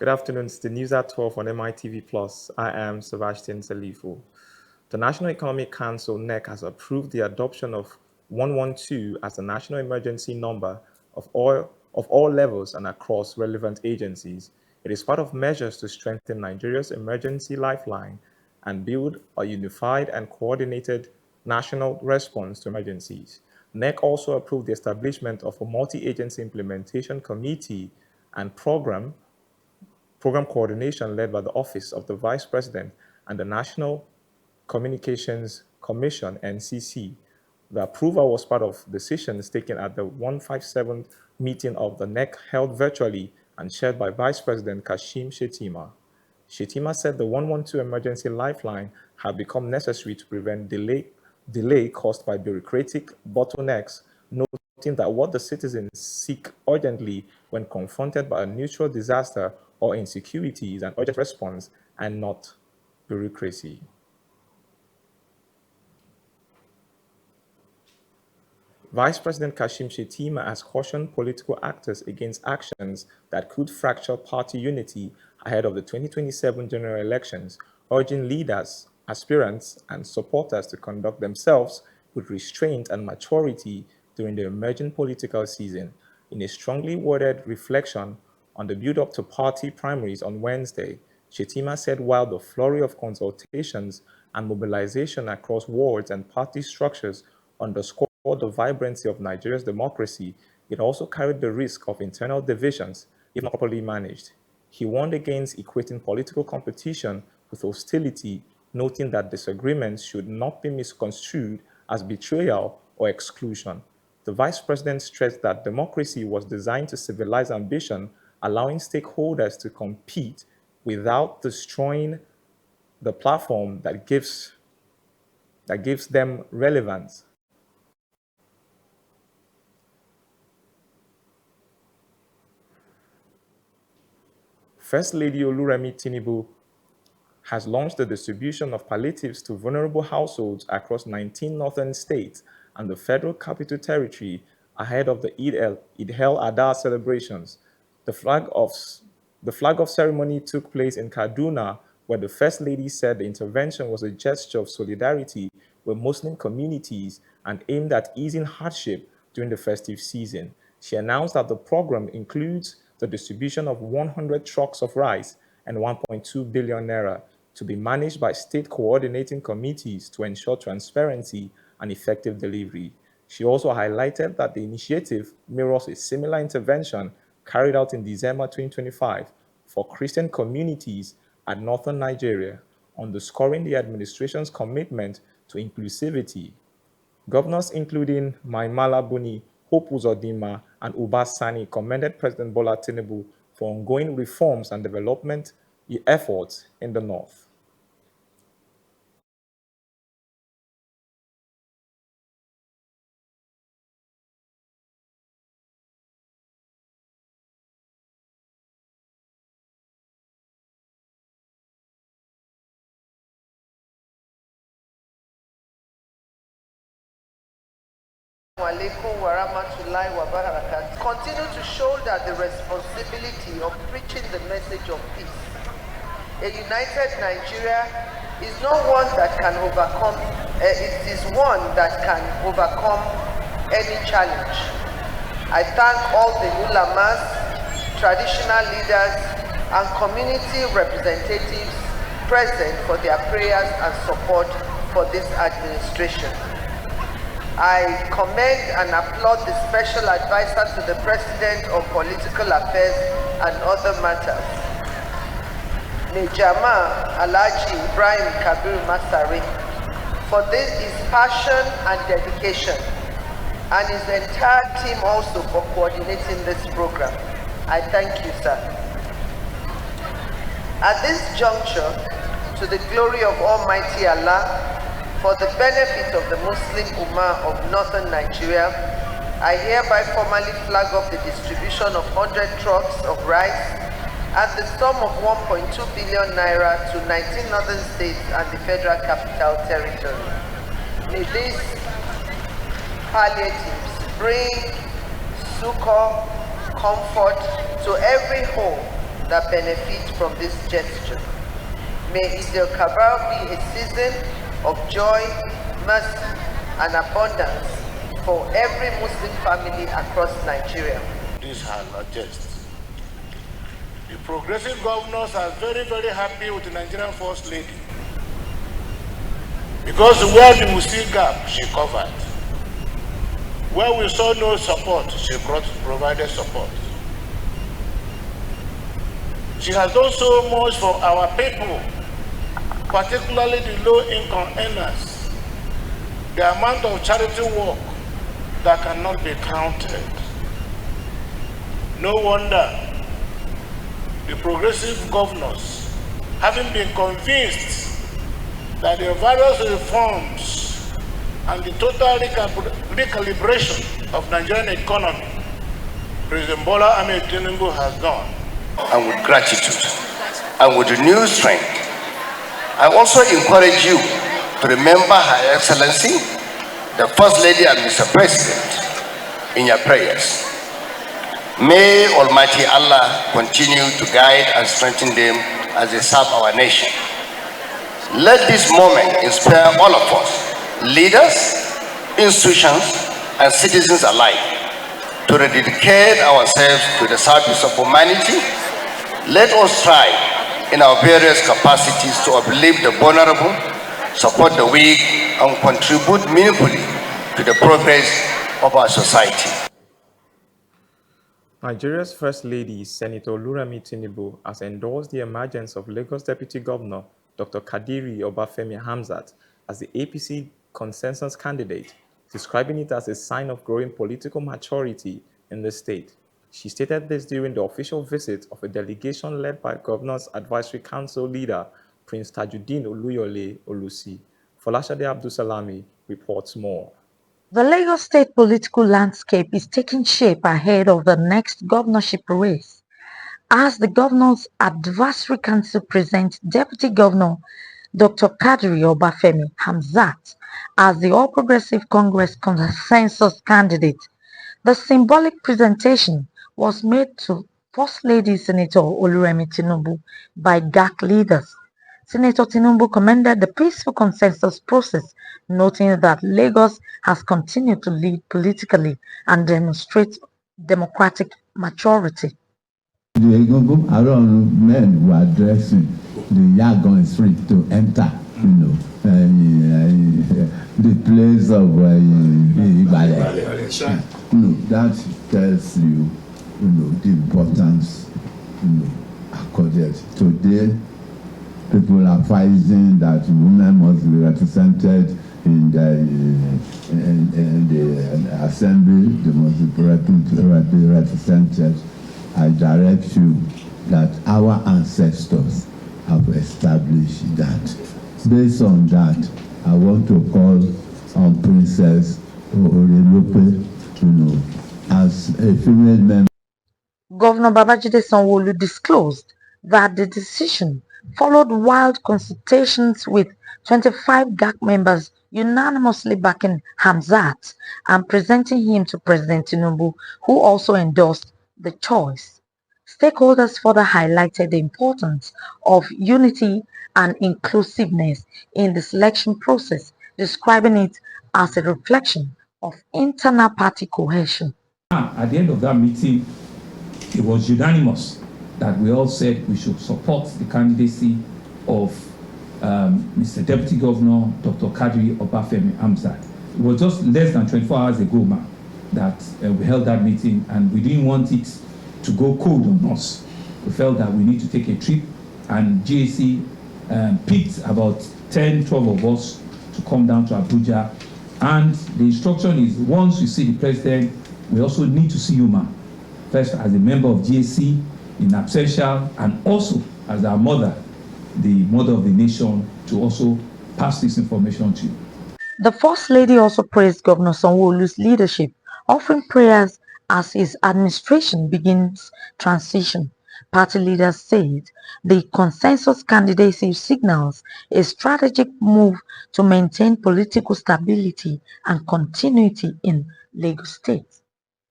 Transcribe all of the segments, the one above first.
Good afternoon. It's the news at 12 on MITV Plus. I am Sebastian Salifo. The National Economic Council (NEC) has approved the adoption of 112 as the national emergency number of all levels and across relevant agencies. It is part of measures to strengthen Nigeria's emergency lifeline and build a unified and coordinated national response to emergencies. NEC also approved the establishment of a multi-agency implementation committee and program coordination led by the Office of the Vice President and the National Communications Commission (NCC). The approval was part of decisions taken at the 157th meeting of the NEC held virtually and chaired by Vice President Kashim Shettima. Shettima said the 112 emergency lifeline had become necessary to prevent delay caused by bureaucratic bottlenecks, noting that what the citizens seek urgently when confronted by a natural disaster or insecurity is an urgent response and not bureaucracy. Vice President Kashim Shettima has cautioned political actors against actions that could fracture party unity ahead of the 2027 general elections, urging leaders, aspirants, and supporters to conduct themselves with restraint and maturity during the emerging political season. In a strongly worded reflection on the build-up to party primaries on Wednesday, Shettima said while the flurry of consultations and mobilization across wards and party structures underscored the vibrancy of Nigeria's democracy, it also carried the risk of internal divisions if not properly managed. He warned against equating political competition with hostility, noting that disagreements should not be misconstrued as betrayal or exclusion. The vice president stressed that democracy was designed to civilize ambition, allowing stakeholders to compete without destroying the platform that gives them relevance. First Lady Oluremi Tinubu has launched the distribution of palliatives to vulnerable households across 19 northern states and the Federal Capital Territory ahead of the Eid al-Adha celebrations. The flag off ceremony took place in Kaduna, where the First Lady said the intervention was a gesture of solidarity with Muslim communities and aimed at easing hardship during the festive season. She announced that the program includes the distribution of 100 trucks of rice and 1.2 billion naira to be managed by state coordinating committees to ensure transparency and effective delivery. She also highlighted that the initiative mirrors a similar intervention carried out in December 2025 for Christian communities at northern Nigeria, underscoring the administration's commitment to inclusivity. Governors including Maimala Buni, Hope Uzodinma, and Uba Sani commended President Bola Tinubu for ongoing reforms and development efforts in the north. Continue to shoulder the responsibility of preaching the message of peace. A united Nigeria is not one that can overcome, it is one that can overcome any challenge. I thank all the ulamas, traditional leaders, and community representatives present for their prayers and support for this administration. I commend and applaud the Special Advisor to the President of Political Affairs and other matters, Nejama Alhaji Ibrahim Kabir Masari, for his passion and dedication, and his entire team also for coordinating this program. I thank you, sir. At this juncture, to the glory of Almighty Allah, for the benefit of the Muslim Ummah of northern Nigeria, I hereby formally flag off the distribution of 100 trucks of rice and the sum of 1.2 billion naira to 19 northern states and the Federal Capital Territory. May these palliatives bring succor, comfort to every home that benefit from this gesture. May Eid al-Kabir be a season of joy, mercy, and abundance for every Muslim family across Nigeria. This has not just. The progressive governors are very, very happy with the Nigerian First Lady, because where we will see gap, she covered. Where we saw no support, she provided support. She has done so much for our people, particularly the low-income earners. The amount of charity work that cannot be counted. No wonder the progressive governors, having been convinced that the various reforms and the total recalibration of Nigerian economy, President Bola Ahmed Tinubu has done. And with gratitude and with renewed strength, I also encourage you to remember Her Excellency, the First Lady and Mr. President, in your prayers. May Almighty Allah continue to guide and strengthen them as they serve our nation. Let this moment inspire all of us, leaders, institutions, and citizens alike, to rededicate ourselves to the service of humanity. Let us strive in our various capacities to uplift the vulnerable, support the weak, and contribute meaningfully to the progress of our society. Nigeria's First Lady, Senator Oluremi Tinubu, has endorsed the emergence of Lagos Deputy Governor Dr. Kadiri Obafemi Hamzat as the APC consensus candidate, describing it as a sign of growing political maturity in the state. She stated this during the official visit of a delegation led by Governor's Advisory Council leader, Prince Tajuddin Oluyole Olusi. Folashade Abdusalami reports more. The Lagos state political landscape is taking shape ahead of the next governorship race, as the Governor's Advisory Council presents Deputy Governor Dr. Kadri Obafemi Hamzat as the All Progressive Congress consensus candidate. The symbolic presentation was made to First Lady Senator Oluremi Tinubu by GAC leaders. Senator Tinubu commended the peaceful consensus process, noting that Lagos has continued to lead politically and demonstrate democratic maturity. The Egungun around men were addressing the Yagon Street to enter, the place of Ibale. That tells you, the importance, accorded. Today, people are fighting that women must be represented in the assembly, they must be represented. I direct you that our ancestors have established that. Based on that, I want to call on Princess Orelope, as a female member. Governor Babajide Sanwo-Olu disclosed that the decision followed wild consultations with 25 GAC members unanimously backing Hamzat and presenting him to President Tinubu, who also endorsed the choice. Stakeholders further highlighted the importance of unity and inclusiveness in the selection process, describing it as a reflection of internal party cohesion. At the end of that meeting, it was unanimous that we all said we should support the candidacy of Mr. Deputy Governor Dr. Kadri Obafemi Hamzat. It was just less than 24 hours ago, man, that we held that meeting, and we didn't want it to go cold on us. We felt that we need to take a trip, and GAC picked about 10, 12 of us to come down to Abuja. And the instruction is, once we see the president, we also need to see you, man. First, as a member of GAC, in absentia, and also as our mother, the mother of the nation, to also pass this information to you. The First Lady also praised Governor Sanwo-Olu's leadership, offering prayers as his administration begins transition. Party leaders said the consensus candidacy signals a strategic move to maintain political stability and continuity in Lagos State.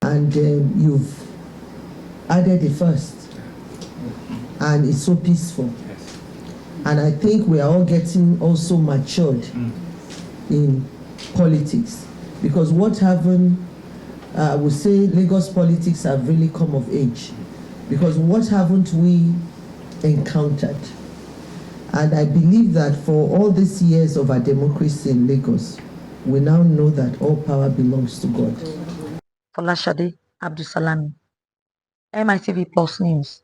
And you've added the first. and it's so peaceful. And I think we are all getting also matured in politics, because what happened, I would say Lagos politics have really come of age, because what haven't we encountered? And I believe that for all these years of our democracy in Lagos, we now know that all power belongs to God. Folashade Abdusalami, MITV Plus News.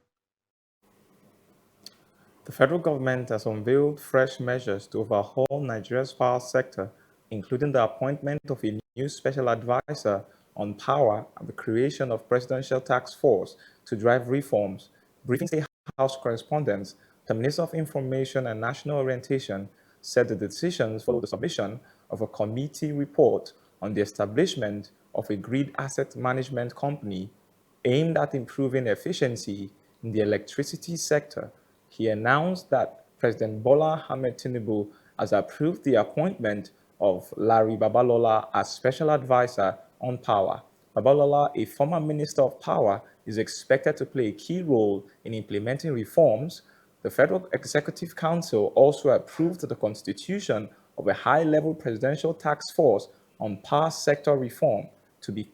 The federal government has unveiled fresh measures to overhaul Nigeria's power sector, including the appointment of a new special advisor on power and the creation of presidential task force to drive reforms. Briefing State House correspondents, the Minister of Information and National Orientation said the decisions follow the submission of a committee report on the establishment of a grid asset management company aimed at improving efficiency in the electricity sector. He announced that President Bola Ahmed Tinubu has approved the appointment of Larry Babalola as special advisor on power. Babalola, a former minister of power, is expected to play a key role in implementing reforms. The Federal Executive Council also approved the constitution of a high-level presidential task force on power sector reform to be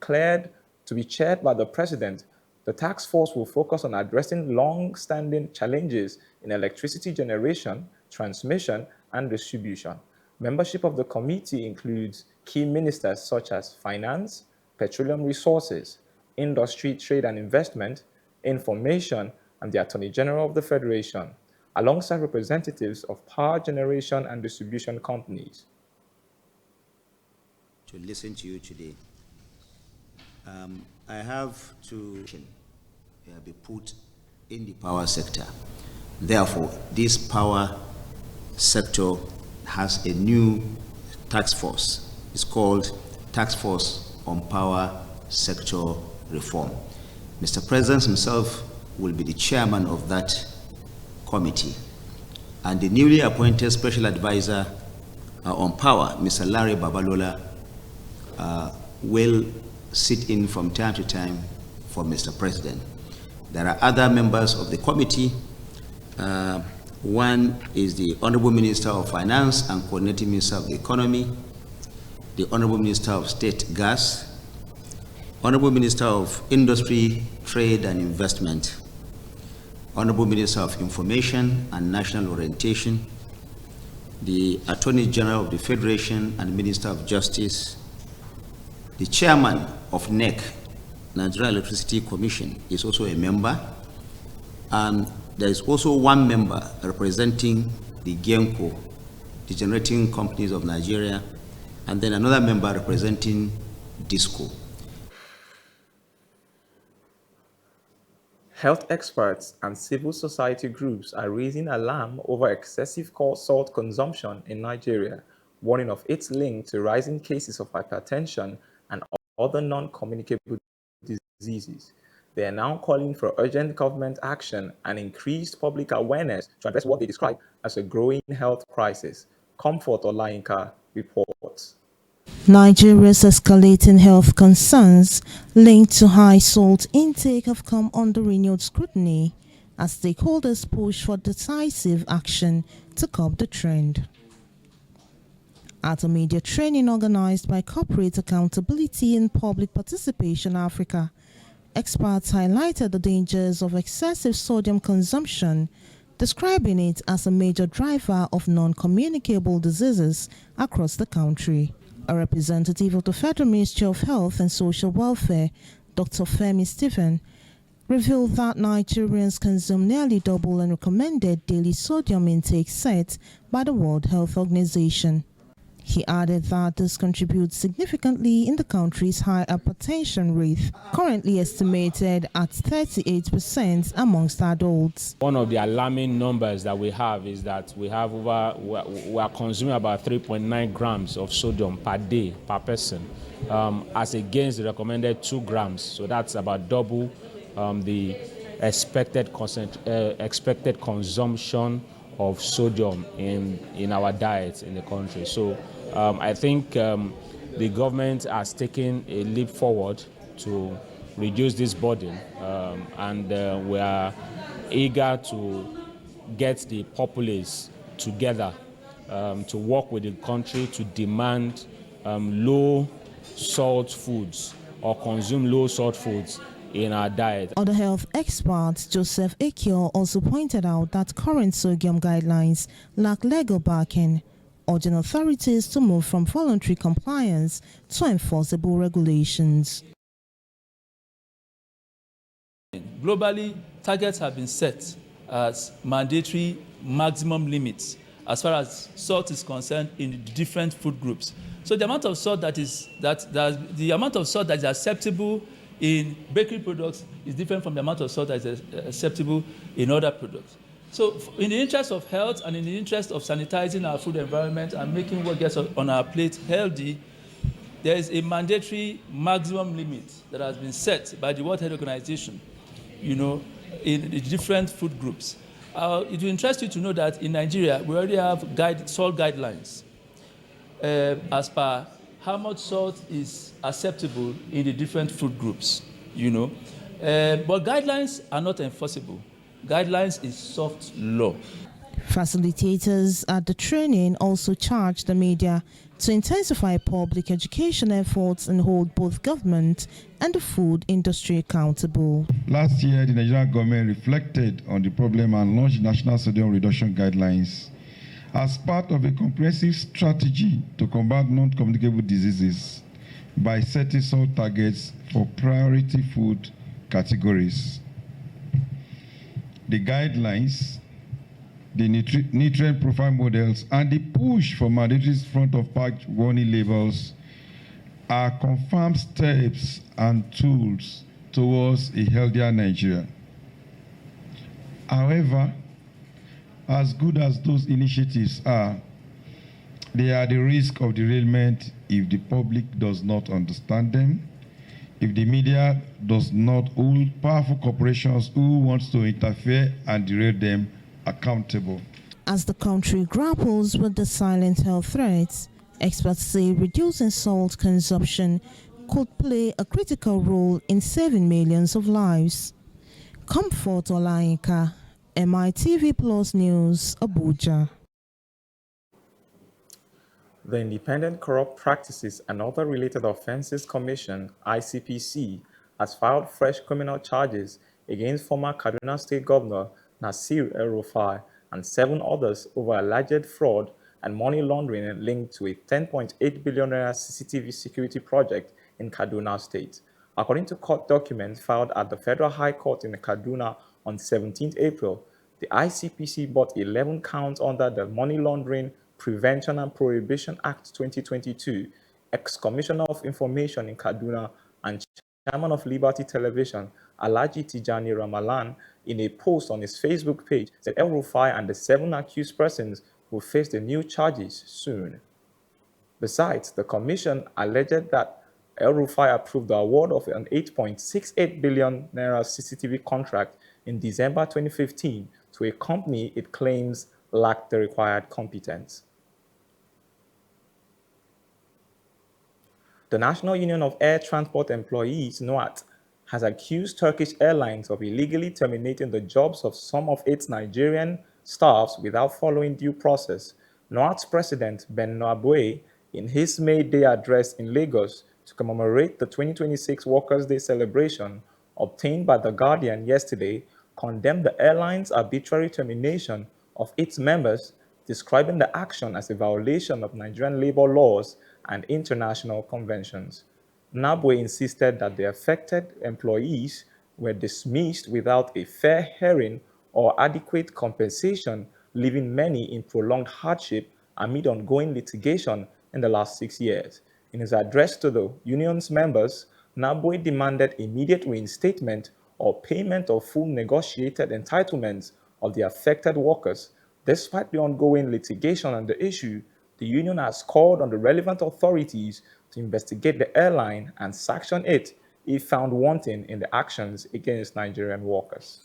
chaired by the president. The task force will focus on addressing long-standing challenges in electricity generation, transmission, and distribution. Membership of the committee includes key ministers such as finance, petroleum resources, industry, trade and investment, information, and the Attorney General of the Federation, alongside representatives of power generation and distribution companies. To listen to you today, I have to be put in the power sector. Therefore, this power sector has a new task force. It's called Task Force on Power Sector Reform. Mr. President himself will be the chairman of that committee, and the newly appointed special advisor on power, Mr. Larry Babalola, will sit in from time to time for Mr. President. There are other members of the committee. One is the Honorable Minister of Finance and Coordinating Minister of the Economy, the Honorable Minister of State Gas, Honorable Minister of Industry, Trade and Investment, Honorable Minister of Information and National Orientation, the Attorney General of the Federation and Minister of Justice, the Chairman of NEC, Nigeria Electricity Commission, is also a member, and there is also one member representing the GENCO, the Generating Companies of Nigeria, and then another member representing DISCO. Health experts and civil society groups are raising alarm over excessive salt consumption in Nigeria, warning of its link to rising cases of hypertension and other non-communicable diseases. They are now calling for urgent government action and increased public awareness to address what they describe as a growing health crisis. Comfort Olayinka reports. Nigeria's escalating health concerns linked to high salt intake have come under renewed scrutiny as stakeholders push for decisive action to curb the trend. At a media training organized by Corporate Accountability and Public Participation Africa, experts highlighted the dangers of excessive sodium consumption, describing it as a major driver of non-communicable diseases across the country. A representative of the Federal Ministry of Health and Social Welfare, Dr. Femi Stephen, revealed that Nigerians consume nearly double the recommended daily sodium intake set by the World Health Organization. He added that this contributes significantly in the country's high hypertension rate, currently estimated at 38% amongst adults. One of the alarming numbers that we have is that we are consuming about 3.9 grams of sodium per day per person, as against the recommended 2 grams. So that's about double the expected consumption of sodium in our diet in the country. So I think the government has taken a leap forward to reduce this burden, and we are eager to get the populace together to work with the country to demand low salt foods or consume low salt foods in our diet. Other health expert Joseph Akio also pointed out that current sodium guidelines lack legal backing, urging authorities to move from voluntary compliance to enforceable regulations. Globally, targets have been set as mandatory maximum limits as far as salt is concerned in the different food groups. So the amount of salt that is acceptable in bakery products is different from the amount of salt that is acceptable in other products. So in the interest of health and in the interest of sanitizing our food environment and making what gets on our plate healthy, there is a mandatory maximum limit that has been set by the World Health Organization, in the different food groups. It will interest you to know that in Nigeria, we already have salt guidelines as per how much salt is acceptable in the different food groups, But guidelines are not enforceable. Guidelines is soft law. Facilitators at the training also charged the media to intensify public education efforts and hold both government and the food industry accountable. Last year, the Nigerian government reflected on the problem and launched national sodium reduction guidelines as part of a comprehensive strategy to combat non-communicable diseases by setting salt targets for priority food categories. The guidelines, the nutrient profile models, and the push for mandatory front-of-pack warning labels are confirmed steps and tools towards a healthier Nigeria. However, as good as those initiatives are, they are the risk of derailment if the public does not understand them, if the media does not hold powerful corporations who want to interfere and derail them accountable. As the country grapples with the silent health threats, experts say reducing salt consumption could play a critical role in saving millions of lives. Comfort Olainka, MITV Plus News, Abuja. The Independent Corrupt Practices and Other Related Offences Commission, ICPC, has filed fresh criminal charges against former Kaduna State Governor Nasir El-Rufai and 7 others over alleged fraud and money laundering linked to a 10.8 billion naira CCTV security project in Kaduna State. According to court documents filed at the Federal High Court in Kaduna on 17 April, the ICPC brought 11 counts under the Money Laundering Prevention and Prohibition Act 2022, ex-Commissioner of Information in Kaduna and Chairman of Liberty Television, Alhaji Tijani Ramalan, in a post on his Facebook page, said El-Rufai and the 7 accused persons will face the new charges soon. Besides, the commission alleged that El-Rufai approved the award of an 8.68 billion naira CCTV contract in December 2015 to a company it claims lacked the required competence. The National Union of Air Transport Employees, NOAT, has accused Turkish Airlines of illegally terminating the jobs of some of its Nigerian staffs without following due process. NOAT's president, Ben Nabwe, in his May Day address in Lagos to commemorate the 2026 Workers' Day celebration, obtained by The Guardian yesterday, condemned the airline's arbitrary termination of its members, describing the action as a violation of Nigerian labor laws and international conventions. Nabwe insisted that the affected employees were dismissed without a fair hearing or adequate compensation, leaving many in prolonged hardship amid ongoing litigation in the last 6 years. In his address to the union's members, Nabwe demanded immediate reinstatement or payment of full negotiated entitlements of the affected workers. Despite the ongoing litigation on the issue, the union has called on the relevant authorities to investigate the airline and sanction it if found wanting in the actions against Nigerian workers.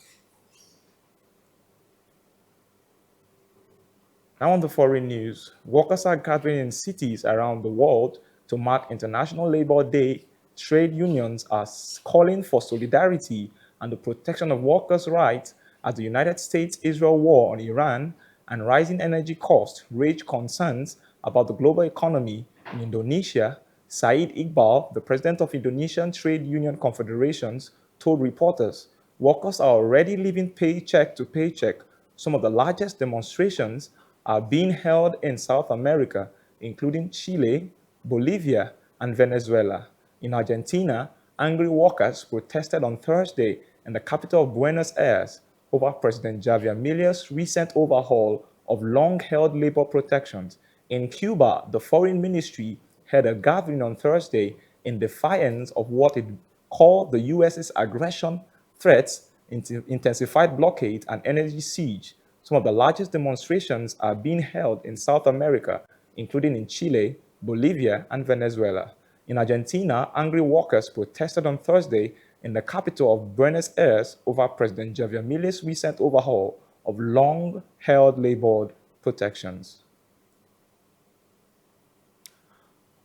Now on the foreign news, workers are gathering in cities around the world to mark International Labour Day. Trade unions are calling for solidarity and the protection of workers' rights as the United States-Israel war on Iran and rising energy costs raise concerns about the global economy. In Indonesia, Said Iqbal, the president of Indonesian Trade Union Confederations, told reporters workers are already living paycheck to paycheck. Some of the largest demonstrations are being held in South America, including Chile, Bolivia, and Venezuela. In Argentina, angry workers protested on Thursday in the capital of Buenos Aires over President Javier Milei's recent overhaul of long-held labor protections. In Cuba, the foreign ministry held a gathering on Thursday in defiance of what it called the US's aggression, threats, intensified blockade, and energy siege. Some of the largest demonstrations are being held in South America, including in Chile, Bolivia, and Venezuela. In Argentina, angry workers protested on Thursday in the capital of Buenos Aires over President Javier Milei's recent overhaul of long-held labor protections.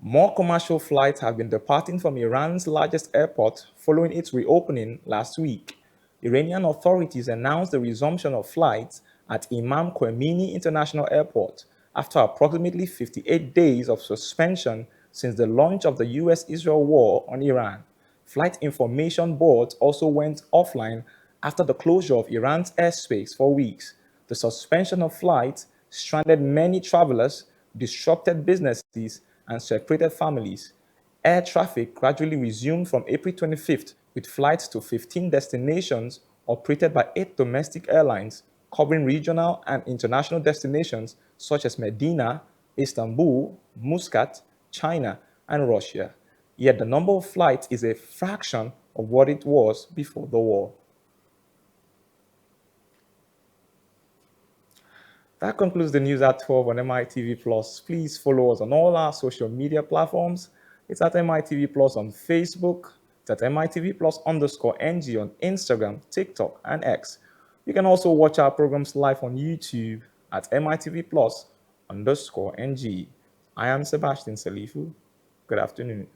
More commercial flights have been departing from Iran's largest airport following its reopening last week. Iranian authorities announced the resumption of flights at Imam Khomeini International Airport after approximately 58 days of suspension since the launch of the US-Israel war on Iran. Flight information boards also went offline after the closure of Iran's airspace for weeks. The suspension of flights stranded many travelers, disrupted businesses, and separated families. Air traffic gradually resumed from April 25th with flights to 15 destinations operated by 8 domestic airlines, covering regional and international destinations such as Medina, Istanbul, Muscat, China, and Russia. Yet the number of flights is a fraction of what it was before the war. That concludes the news at 12 on MITV Plus. Please follow us on all our social media platforms. It's at MITV Plus on Facebook. It's at MITV Plus _NG on Instagram, TikTok, and X. You can also watch our programs live on YouTube at MITV Plus _NG. I am Sebastian Salifu. Good afternoon.